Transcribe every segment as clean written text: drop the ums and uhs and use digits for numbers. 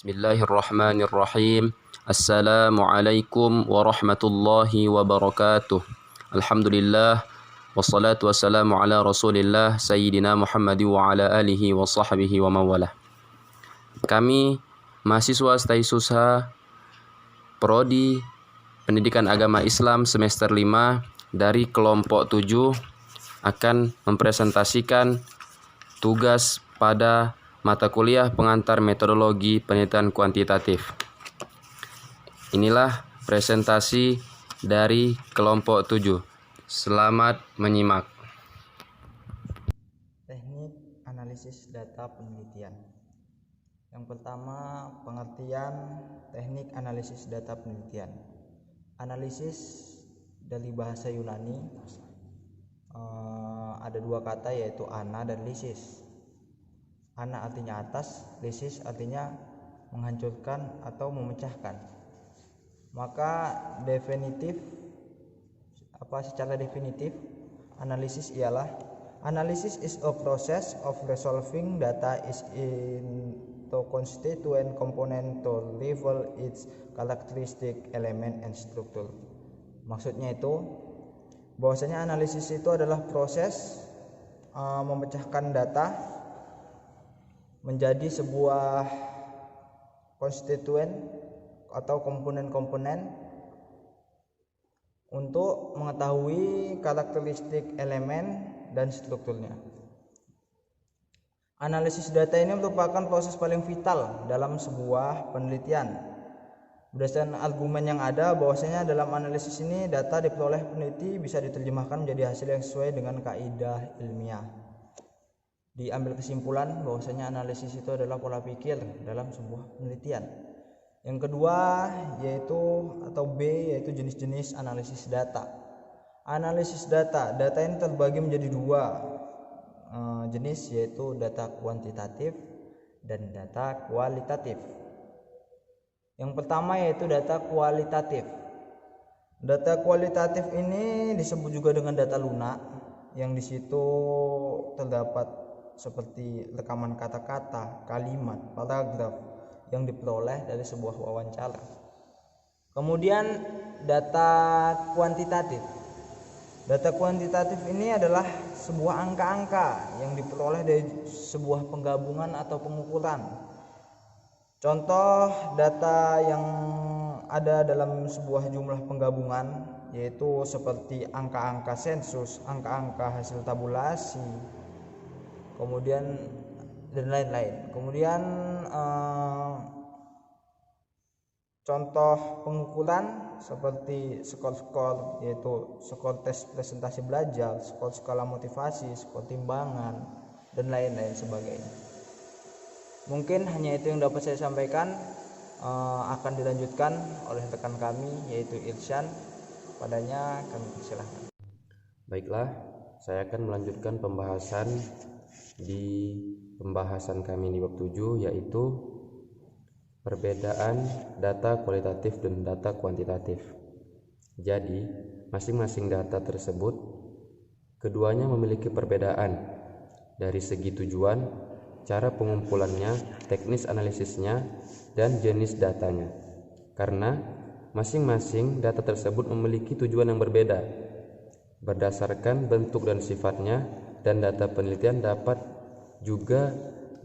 Bismillahirrahmanirrahim. Assalamualaikum warahmatullahi wabarakatuh. Alhamdulillah wassalatu wassalamu ala Rasulillah Sayyidina Muhammad wa ala alihi wa sahbihi wa mawalah. Kami mahasiswa Stai Susha Prodi Pendidikan Agama Islam semester 5 dari kelompok 7 akan mempresentasikan tugas pada mata kuliah pengantar metodologi penelitian kuantitatif. Inilah presentasi dari kelompok 7. Selamat menyimak. Teknik analisis data penelitian. Yang pertama, pengertian teknik analisis data penelitian. Analisis dari bahasa Yunani ada dua kata, yaitu ana dan lisis. Ana artinya atas, lisis artinya menghancurkan atau memecahkan. Maka secara definitif analisis ialah analysis is a process of resolving data is into constituent component to reveal its characteristic element and structure. Maksudnya itu bahwasanya analisis itu adalah proses memecahkan data menjadi sebuah konstituen atau komponen-komponen untuk mengetahui karakteristik elemen dan strukturnya. Analisis data ini merupakan proses paling vital dalam sebuah penelitian. Berdasarkan argumen yang ada bahwasanya dalam analisis ini data diperoleh peneliti bisa diterjemahkan menjadi hasil yang sesuai dengan kaidah ilmiah. Diambil kesimpulan bahwasanya analisis itu adalah pola pikir dalam sebuah penelitian. Yang kedua yaitu jenis-jenis analisis data. Analisis data ini terbagi menjadi dua jenis, yaitu data kuantitatif dan data kualitatif. Yang pertama yaitu data kualitatif. Data kualitatif ini disebut juga dengan data lunak, yang di situ terdapat seperti rekaman kata-kata, kalimat, paragraf yang diperoleh dari sebuah wawancara. Kemudian data kuantitatif. Data kuantitatif ini adalah sebuah angka-angka yang diperoleh dari sebuah penggabungan atau pengukuran. Contoh data yang ada dalam sebuah jumlah penggabungan yaitu seperti angka-angka sensus, angka-angka hasil tabulasi, kemudian dan lain-lain. Kemudian contoh pengukuran seperti skor-skor, yaitu skor tes presentasi belajar, skor skala motivasi, skor timbangan, dan lain-lain sebagainya. Mungkin hanya itu yang dapat saya sampaikan. Akan dilanjutkan oleh rekan kami yaitu Irsyan. Padanya kami persilahkan. Baiklah, saya akan melanjutkan pembahasan kami di bab 7, yaitu perbedaan data kualitatif dan data kuantitatif. Jadi, masing-masing data tersebut keduanya memiliki perbedaan dari segi tujuan, cara pengumpulannya, teknis analisisnya, dan jenis datanya. Karena masing-masing data tersebut memiliki tujuan yang berbeda berdasarkan bentuk dan sifatnya, dan data penelitian dapat juga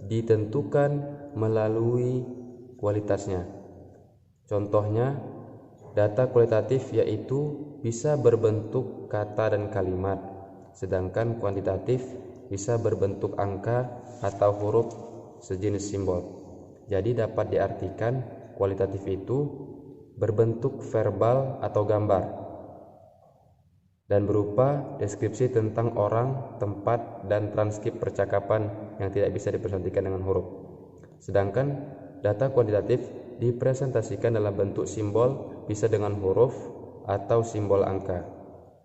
ditentukan melalui kualitasnya. Contohnya, data kualitatif yaitu bisa berbentuk kata dan kalimat, sedangkan kuantitatif bisa berbentuk angka atau huruf sejenis simbol. Jadi dapat diartikan kualitatif itu berbentuk verbal atau gambar dan berupa deskripsi tentang orang, tempat, dan transkrip percakapan yang tidak bisa dipresentasikan dengan huruf. Sedangkan data kuantitatif dipresentasikan dalam bentuk simbol, bisa dengan huruf atau simbol angka.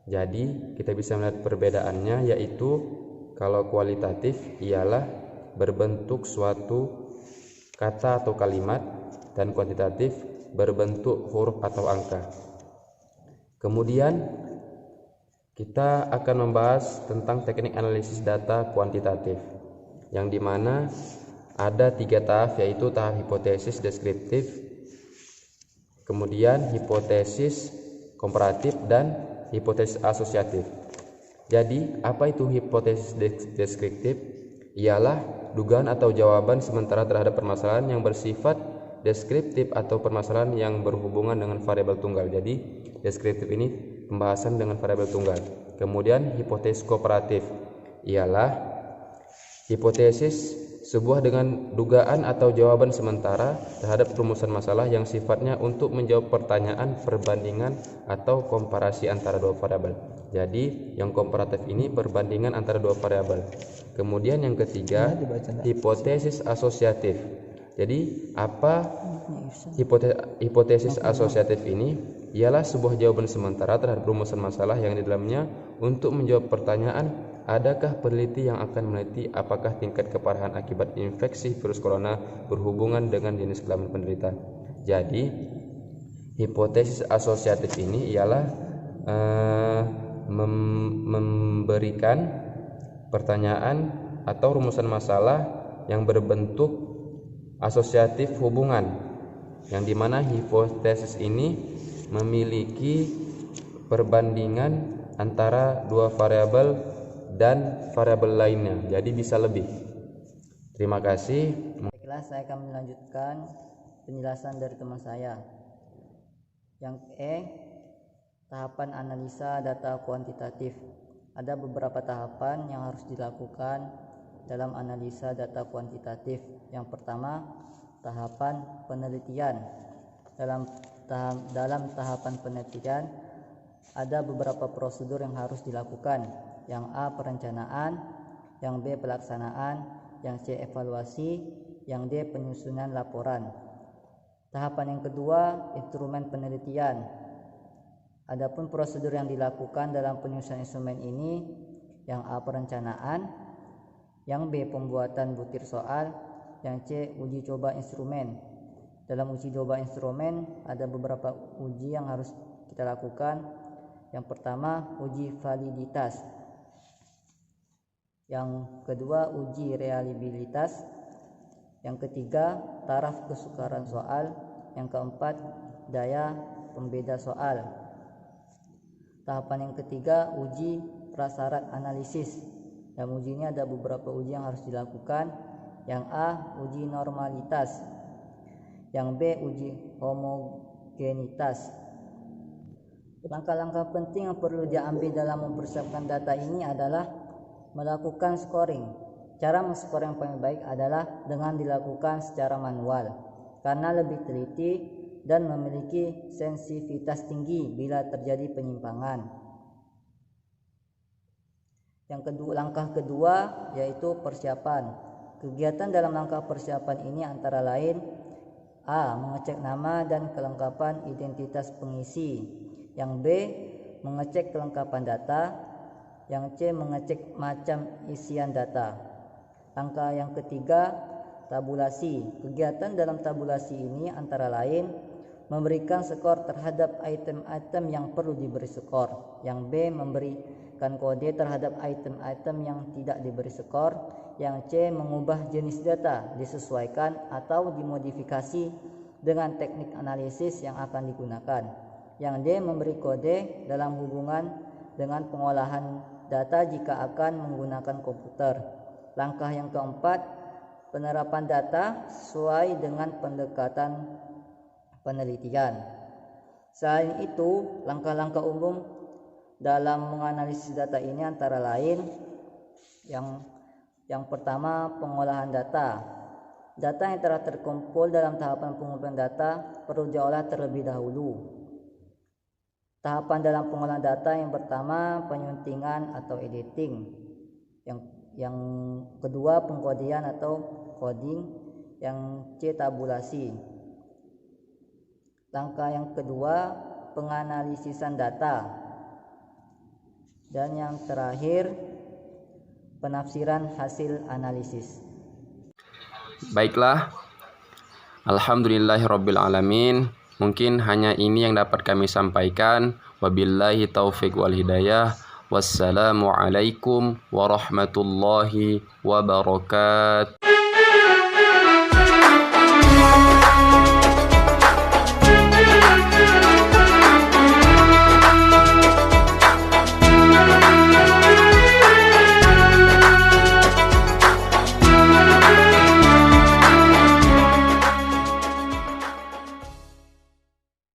Jadi kita bisa melihat perbedaannya, yaitu kalau kualitatif ialah berbentuk suatu kata atau kalimat, dan kuantitatif berbentuk huruf atau angka. Kemudian kita akan membahas tentang teknik analisis data kuantitatif, yang dimana ada 3 tahap, yaitu tahap hipotesis deskriptif, kemudian hipotesis komparatif, dan hipotesis asosiatif. Jadi, apa itu hipotesis deskriptif? Ialah dugaan atau jawaban sementara terhadap permasalahan yang bersifat deskriptif atau permasalahan yang berhubungan dengan variabel tunggal. Jadi, deskriptif ini pembahasan dengan variabel tunggal. Kemudian hipotesis komparatif ialah hipotesis sebuah dengan dugaan atau jawaban sementara terhadap rumusan masalah yang sifatnya untuk menjawab pertanyaan, perbandingan atau komparasi antara dua variabel. Jadi yang komparatif ini perbandingan antara dua variabel. Kemudian yang ketiga, hipotesis asosiatif. Jadi apa hipotesis asosiatif ini? Ialah sebuah jawaban sementara terhadap rumusan masalah yang di dalamnya untuk menjawab pertanyaan, adakah peneliti yang akan meneliti apakah tingkat keparahan akibat infeksi virus corona berhubungan dengan jenis kelamin penderita. Jadi hipotesis asosiatif ini ialah memberikan pertanyaan atau rumusan masalah yang berbentuk asosiatif hubungan, yang dimana hipotesis ini memiliki perbandingan antara dua variabel dan variabel lainnya, jadi bisa lebih. Terima kasih. Baiklah, saya akan melanjutkan penjelasan dari teman saya. Yang tahapan analisa data kuantitatif. Ada beberapa tahapan yang harus dilakukan dalam analisa data kuantitatif. Yang pertama, tahapan penelitian. Dalam tahapan penelitian ada beberapa prosedur yang harus dilakukan. Yang A, perencanaan, yang B, pelaksanaan, yang C, evaluasi, yang D, penyusunan laporan. Tahapan yang kedua, instrumen penelitian. Adapun prosedur yang dilakukan dalam penyusunan instrumen ini, yang A, perencanaan, yang B, pembuatan butir soal, yang C, uji coba instrumen. Dalam uji coba instrumen ada beberapa uji yang harus kita lakukan. Yang pertama, uji validitas. Yang kedua, uji reliabilitas. Yang ketiga, taraf kesukaran soal. Yang keempat, daya pembeda soal. Tahapan yang ketiga, uji prasyarat analisis. Dalam uji ini ada beberapa uji yang harus dilakukan. Yang A, uji normalitas. Yang B, uji homogenitas. Langkah-langkah penting yang perlu diambil dalam mempersiapkan data ini adalah melakukan scoring. Cara men-scoring yang paling baik adalah dengan dilakukan secara manual, karena lebih teliti dan memiliki sensitivitas tinggi bila terjadi penyimpangan. Langkah kedua yaitu persiapan. Kegiatan dalam langkah persiapan ini antara lain: A, mengecek nama dan kelengkapan identitas pengisi. Yang B, mengecek kelengkapan data. Yang C, mengecek macam isian data. Langkah yang ketiga, tabulasi. Kegiatan dalam tabulasi ini antara lain memberikan skor terhadap item-item yang perlu diberi skor. Yang B, memberikan kode terhadap item-item yang tidak diberi skor. Yang C, mengubah jenis data disesuaikan atau dimodifikasi dengan teknik analisis yang akan digunakan. Yang D, memberi kode dalam hubungan dengan pengolahan data jika akan menggunakan komputer. Langkah yang keempat, penerapan data sesuai dengan pendekatan penelitian. Selain itu, langkah-langkah umum dalam menganalisis data ini antara lain yang pertama, pengolahan data. Data yang telah terkumpul dalam tahapan pengumpulan data perlu diolah terlebih dahulu. Tahapan dalam pengolahan data yang pertama, penyuntingan atau editing. Yang kedua, pengkodean atau coding. Yang C, tabulasi. Langkah yang kedua, penganalisisan data. Dan yang terakhir, penafsiran hasil analisis. Baiklah, alhamdulillahirabbil alamin. Mungkin hanya ini yang dapat kami sampaikan. Wabillahi taufiq wal hidayah. Wassalamualaikum warahmatullahi wabarakatuh.